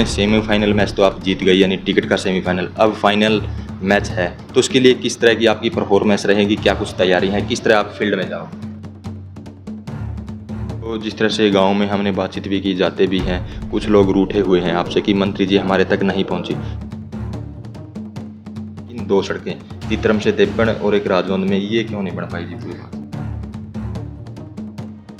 Semifinal match तो आप जीत गई, यानी टिकट का सेमीफाइनल। अब फाइनल मैच है, तो उसके लिए किस तरह की आपकी परफॉर्मेंस रहेगी, क्या कुछ तैयारी है, किस तरह आप फील्ड में जाओ? तो जिस तरह से गांव में हमने बातचीत भी की, जाते भी हैं, कुछ लोग रूठे हुए हैं आपसे कि मंत्री जी हमारे तक नहीं पहुंची। इन दो सड़कें, तीतरम से देवगढ़ और एक राजौंद में, ये क्यों नहीं बन पाई जी पूरी बात?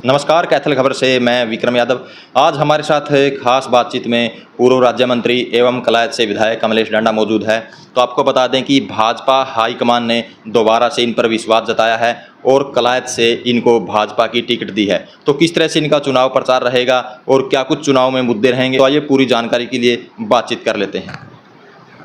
नमस्कार, कैथल खबर से मैं विक्रम यादव। आज हमारे साथ खास बातचीत में पूर्व राज्य मंत्री एवं कलायत से विधायक कमलेश डांडा मौजूद है। तो आपको बता दें कि भाजपा हाईकमान ने दोबारा से इन पर विश्वास जताया है और कलायत से इनको भाजपा की टिकट दी है। तो किस तरह से इनका चुनाव प्रचार रहेगा और क्या कुछ चुनाव में मुद्दे रहेंगे, तो आइए पूरी जानकारी के लिए बातचीत कर लेते हैं।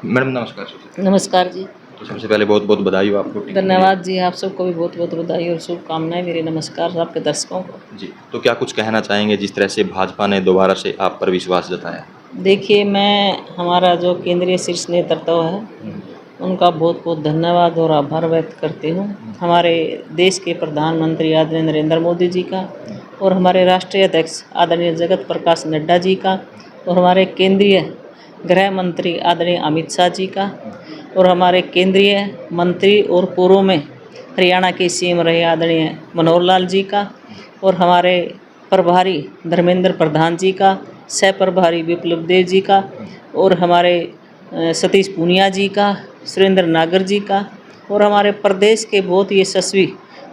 मैडम नमस्कार। नमस्कार जी। तो सबसे पहले बहुत बहुत बधाई हो आपको। धन्यवाद जी, आप सबको भी बहुत बहुत बधाई और शुभकामनाएं। मेरे नमस्कार आपके दर्शकों को। जी, तो क्या कुछ कहना चाहेंगे जिस तरह से भाजपा ने दोबारा से आप पर विश्वास जताया? देखिए, मैं हमारा जो केंद्रीय शीर्ष नेतृत्व है उनका बहुत बहुत धन्यवाद और आभार व्यक्त करती हूँ। हमारे देश के प्रधानमंत्री आदरणीय नरेंद्र मोदी जी का और हमारे राष्ट्रीय अध्यक्ष आदरणीय जगत प्रकाश नड्डा जी का और हमारे केंद्रीय गृह मंत्री आदरणीय अमित शाह जी का और हमारे केंद्रीय मंत्री और पूर्व में हरियाणा के सीएम रहे आदरणीय मनोहर लाल जी का और हमारे प्रभारी धर्मेंद्र प्रधान जी का, सह प्रभारी विप्लव देव जी का और हमारे सतीश पूनिया जी का, सुरेंद्र नागर जी का और हमारे प्रदेश के बहुत ही यशस्वी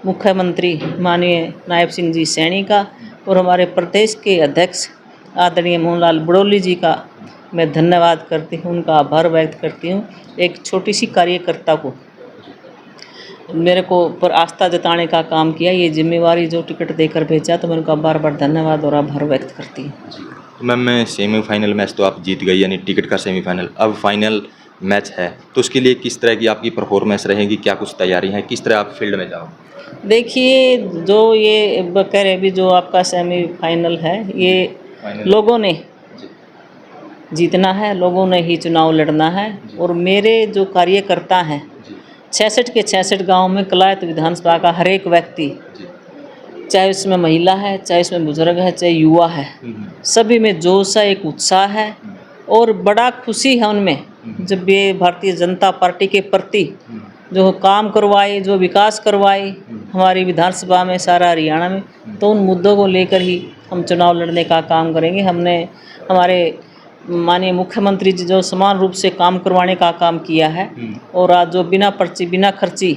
मुख्यमंत्री माननीय नायब सिंह जी सैनी का और हमारे प्रदेश के अध्यक्ष आदरणीय मोहनलाल बड़ौली जी का मैं धन्यवाद करती हूँ, उनका आभार व्यक्त करती हूँ। एक छोटी सी कार्यकर्ता को मेरे को पर आस्था जताने का काम किया, ये जिम्मेवारी जो टिकट देकर भेजा, तो मैं उनका बार बार धन्यवाद और आभार व्यक्त करती हूँ। तो मैम, सेमीफाइनल मैच तो आप जीत गई, यानी टिकट का सेमीफाइनल। अब फाइनल मैच है, तो उसके लिए किस तरह की आपकी परफॉर्मेंस रहेगी, क्या कुछ तैयारी है, किस तरह आप फील्ड में जाओ? देखिए, जो ये कह रहे भी जो आपका सेमीफाइनल है, ये लोगों ने जीतना है, लोगों ने ही चुनाव लड़ना है और मेरे जो कार्यकर्ता हैं 66 के 66 गांव में कलायत विधानसभा का हर एक व्यक्ति, चाहे उसमें महिला है, चाहे उसमें बुजुर्ग है, चाहे युवा है, सभी में जोश है, एक उत्साह है और बड़ा खुशी है उनमें जब ये भारतीय जनता पार्टी के प्रति जो काम करवाए, जो विकास करवाए हमारी विधानसभा में, सारा हरियाणा में, तो उन मुद्दों को लेकर ही हम चुनाव लड़ने का काम करेंगे। हमने हमारे माननीय मुख्यमंत्री जी जो समान रूप से काम करवाने का काम किया है और आज जो बिना पर्ची बिना खर्ची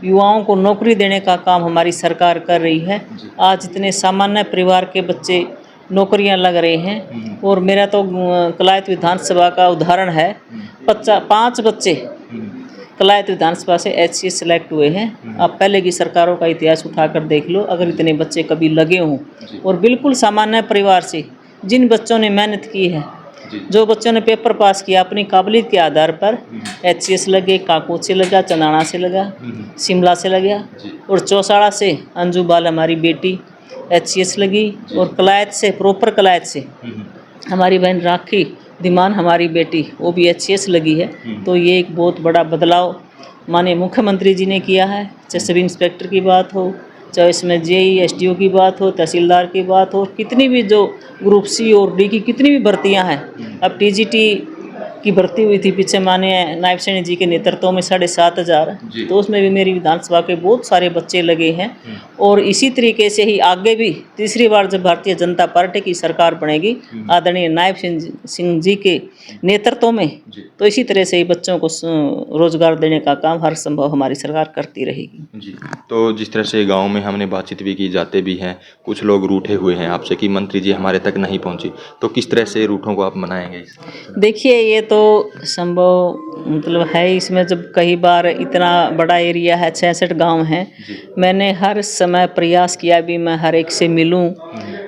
युवाओं को नौकरी देने का काम हमारी सरकार कर रही है। आज इतने सामान्य परिवार के बच्चे नौकरियां लग रहे हैं और मेरा तो कलायत विधानसभा का उदाहरण है, 5 बच्चे कलायत विधानसभा से HCS सेलेक्ट हुए हैं। आप पहले की सरकारों का इतिहास उठाकर देख लो, अगर इतने बच्चे कभी लगे हों और बिल्कुल सामान्य परिवार से जिन बच्चों ने मेहनत की है, जो बच्चों ने पेपर पास किया अपनी काबिलियत के आधार पर, HCS लगे, काकोट से लगा, चंदाना से लगा, शिमला से लगा और चौसाड़ा से अंजू बाल हमारी बेटी HCS लगी और कलायत से, प्रॉपर कलायत से हमारी बहन राखी धीमान हमारी बेटी, वो भी HCS लगी है। तो ये एक बहुत बड़ा बदलाव माननीय मुख्यमंत्री जी ने किया है, चाहे सब इंस्पेक्टर की बात हो, चाहे इसमें JE SDO की बात हो, तहसीलदार की बात हो, कितनी भी जो ग्रुप C और D की कितनी भी भर्तियां हैं, अब TGT की भर्ती हुई थी पीछे माननीय नायब सैनी जी के नेतृत्व में 7,500, तो उसमें भी मेरी विधानसभा के बहुत सारे बच्चे लगे हैं और इसी तरीके से ही आगे भी तीसरी बार जब भारतीय जनता पार्टी की सरकार बनेगी आदरणीय नायब सिंह जी के नेतृत्व में, तो इसी तरह से ही बच्चों को रोजगार देने का काम हर संभव हमारी सरकार करती रहेगी जी। तो जिस तरह से गांव में हमने बातचीत भी की, जाते भी हैं, कुछ लोग रूठे हुए हैं आपसे कि मंत्री जी हमारे तक नहीं पहुंची, तो किस तरह से रूठों को आप मनाएंगे? देखिए, ये तो संभव मतलब है, इसमें जब कई बार इतना बड़ा एरिया है, 66 गांव हैं, मैंने हर समय प्रयास किया भी मैं हर एक से मिलूं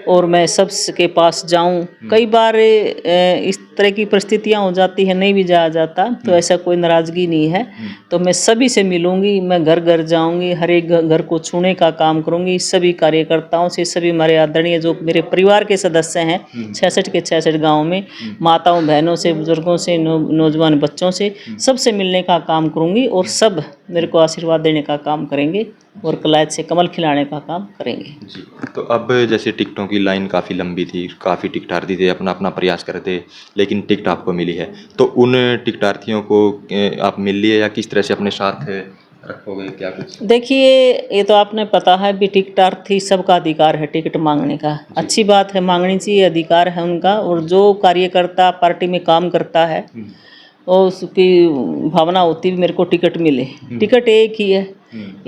और मैं सबके पास जाऊं। कई बार इस तरह की परिस्थितियां हो जाती है, नहीं भी जाया जाता, तो ऐसा कोई नाराज़गी नहीं है। तो मैं सभी से मिलूंगी, मैं घर घर जाऊंगी, हर एक घर को छूने का काम करूंगी, सभी कार्यकर्ताओं से, सभी हमारे आदरणीय जो मेरे परिवार के सदस्य हैं 66 के 66 गाँव में, माताओं बहनों से, बुजुर्गों से, नौजवान बच्चों से, सबसे मिलने का काम करूंगी और सब मेरे को आशीर्वाद देने का काम करेंगे और कलायत से कमल खिलाने का काम करेंगे। जी। तो अब जैसे टिकटों की लाइन काफ़ी लंबी थी, काफ़ी टिकटार्थी थे, अपना अपना प्रयास कर थे, लेकिन टिकट आपको मिली है। तो उन टिकटार्थियों को आप मिल लिए या किस तरह से अपने साथ रखोगे, क्या कुछ? देखिए, ये तो आपने पता है भी टिकटार्थी सबका अधिकार है टिकट मांगने का। अच्छी बात है, मांगनी चाहिए, अधिकार है उनका। और जो कार्यकर्ता पार्टी में काम करता है और उसकी भावना होती है मेरे को टिकट मिले। टिकट एक ही है,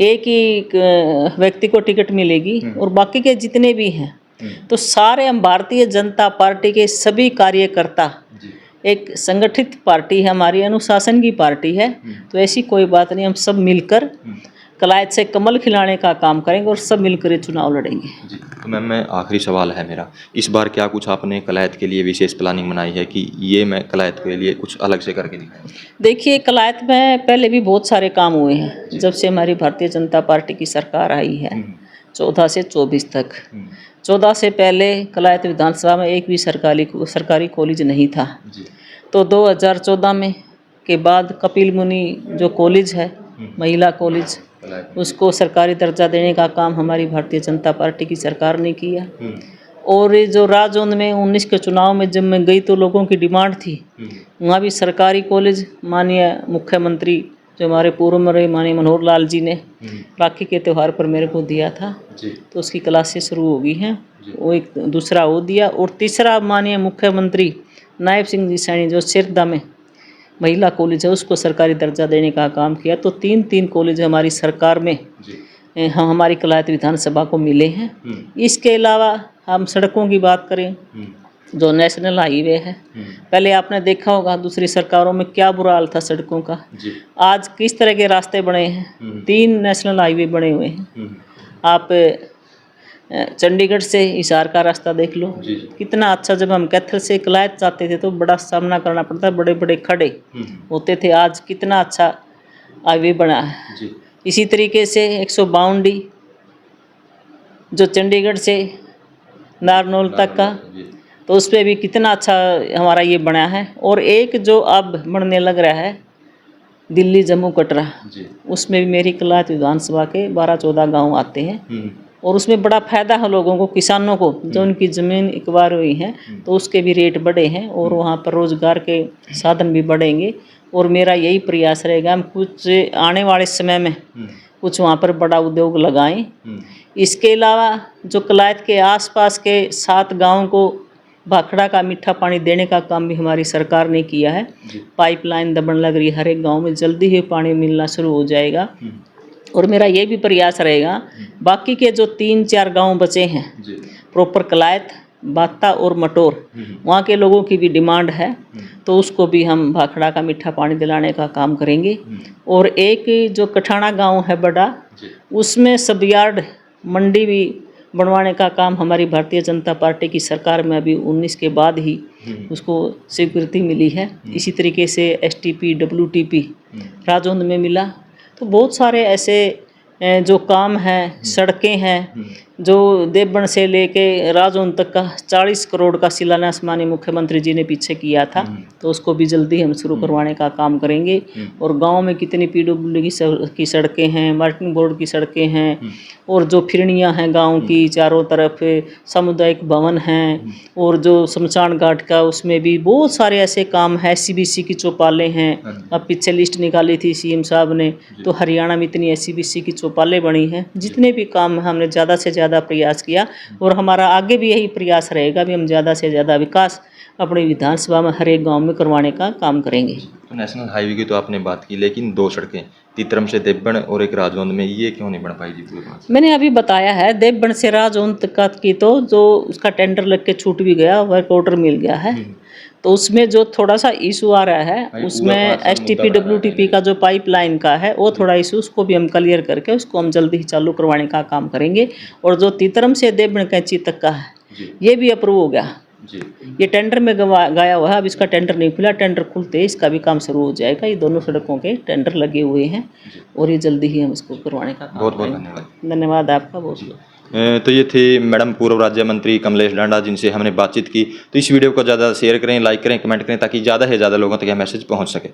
एक ही व्यक्ति को टिकट मिलेगी और बाकी के जितने भी हैं तो सारे हम भारतीय जनता पार्टी के सभी कार्यकर्ता, एक संगठित पार्टी है हमारी, अनुशासन की पार्टी है। तो ऐसी कोई बात नहीं, हम सब मिलकर कलायत से कमल खिलाने का काम करेंगे और सब मिलकर ये चुनाव लड़ेंगे। जी। तो मैम, मैं आखिरी सवाल है मेरा, इस बार क्या कुछ आपने कलायत के लिए विशेष प्लानिंग बनाई है कि ये मैं कलायत के लिए कुछ अलग से करके दिखाऊं? देखिए, कलायत में पहले भी बहुत सारे काम हुए हैं जब से हमारी भारतीय जनता पार्टी की सरकार आई है 14 से 24 तक। 14 से पहले कलायत विधानसभा में एक भी सरकारी कॉलेज नहीं था। तो 2014 में के बाद कपिल मुनि जो कॉलेज है, महिला कॉलेज, उसको सरकारी दर्जा देने का काम हमारी भारतीय जनता पार्टी की सरकार ने किया। और ये जो राजौंद में 19 के चुनाव में जब मैं गई तो लोगों की डिमांड थी वहाँ भी सरकारी कॉलेज, माननीय मुख्यमंत्री जो हमारे पूर्व में रहे माननीय मनोहर लाल जी ने राखी के त्यौहार पर मेरे को दिया था। तो उसकी क्लासें शुरू हो गई हैं, वो एक दूसरा वो दिया। और तीसरा माननीय मुख्यमंत्री नायब सिंह जी सैनी जो सिरदा में महिला कॉलेज है उसको सरकारी दर्जा देने का काम किया। तो तीन कॉलेज हमारी सरकार में हम हमारी कलायत विधानसभा को मिले हैं। इसके अलावा हम सड़कों की बात करें, जो नेशनल हाईवे है, पहले आपने देखा होगा दूसरी सरकारों में क्या बुरा हाल था सड़कों का। आज किस तरह के रास्ते बने हैं, 3 नेशनल हाईवे बने हुए हैं। आप चंडीगढ़ से हिसार का रास्ता देख लो, कितना अच्छा। जब हम कैथल से कलायत जाते थे तो बड़ा सामना करना पड़ता, बड़े बड़े खड़े होते थे, आज कितना अच्छा हाईवे बना है। इसी तरीके से 152 जो चंडीगढ़ से नारनौल तक का, तो उस पर भी कितना अच्छा हमारा ये बना है। और एक जो अब बनने लग रहा है दिल्ली जम्मू कटरा, उसमें भी मेरी कलायत विधानसभा के 12-14 गांव आते हैं और उसमें बड़ा फ़ायदा है लोगों को, किसानों को, जो उनकी ज़मीन एक्वायर हुई है तो उसके भी रेट बढ़े हैं और वहाँ पर रोज़गार के साधन भी बढ़ेंगे। और मेरा यही प्रयास रहेगा हम कुछ आने वाले समय में कुछ वहाँ पर बड़ा उद्योग लगाएं। इसके अलावा जो कलायत के आसपास के 7 गाँव को भाखड़ा का मीठा पानी देने का काम भी हमारी सरकार ने किया है। पाइपलाइन दबन लग रही है, हर एक गाँव में जल्दी ही पानी मिलना शुरू हो जाएगा। और मेरा ये भी प्रयास रहेगा बाकी के जो 3-4 गांव बचे हैं प्रॉपर कलायत, बाता और मटोर, वहाँ के लोगों की भी डिमांड है तो उसको भी हम भाखड़ा का मीठा पानी दिलाने का काम करेंगे। और एक जो कठाना गांव है बड़ा, उसमें सब यार्ड मंडी भी बनवाने का काम हमारी भारतीय जनता पार्टी की सरकार में अभी 19 के बाद ही उसको स्वीकृति मिली है। इसी तरीके से STP WTP राजौंद में मिला। तो बहुत सारे ऐसे जो काम हैं, सड़कें हैं, जो देवबन से लेके राजौंद तक का 40 करोड़ का शिलान्यास माननीय मुख्यमंत्री जी ने पीछे किया था, तो उसको भी जल्दी हम शुरू करवाने का काम करेंगे। और गांव में कितनी PWD की सड़कें हैं, मार्किंग बोर्ड की सड़कें हैं, और जो फिरनियाँ हैं गांव की चारों तरफ, सामुदायिक भवन हैं, और जो शमशान घाट का उसमें भी बहुत सारे ऐसे काम हैं। SCBC की चौपालें हैं, अब पीछे लिस्ट निकाली थी CM साहब ने, तो हरियाणा में इतनी SCBC की चौपालें बनी हैं। जितने भी काम हमने ज़्यादा से ज़्यादा प्रयास किया और हमारा आगे भी यही प्रयास रहेगा भी हम ज़्यादा से ज़्यादा विकास अपनी विधानसभा में हर एक गांव में करवाने का काम करेंगे। तो नेशनल हाईवे की तो आपने बात की, लेकिन 2 सड़कें तीतरम से देवबन और एक राजौंद में, ये क्यों नहीं बन पाई जी पूरी बात? मैंने अभी बताया है, देवबन से राजौंद तक की तो जो उसका टेंडर लग के छूट भी गया, वर्क ऑर्डर मिल गया है। तो उसमें जो थोड़ा सा इशू आ रहा है उसमें STP WTP का जो पाइपलाइन का है वो थोड़ा इशू, उसको भी हम क्लियर करके उसको हम जल्दी ही चालू करवाने का काम करेंगे। और जो तीतरम से देवबन कैंची तक का है ये भी अप्रूव हो गया, ये टेंडर में गया हुआ है। अब इसका टेंडर नहीं खुला, टेंडर खुलते ही इसका भी काम शुरू हो जाएगा। ये दोनों सड़कों के टेंडर लगे हुए हैं और ये जल्दी ही हम इसको करवाने का काम बहुत बहुत करेंगे। धन्यवाद। धन्यवाद आपका बहुत बहुत। तो ये थे मैडम पूर्व राज्य मंत्री कमलेश डांडा, जिनसे हमने बातचीत की। तो इस वीडियो को ज़्यादा शेयर करें, लाइक करें, कमेंट करें, ताकि ज़्यादा से ज़्यादा लोगों तक यह मैसेज पहुंच सके।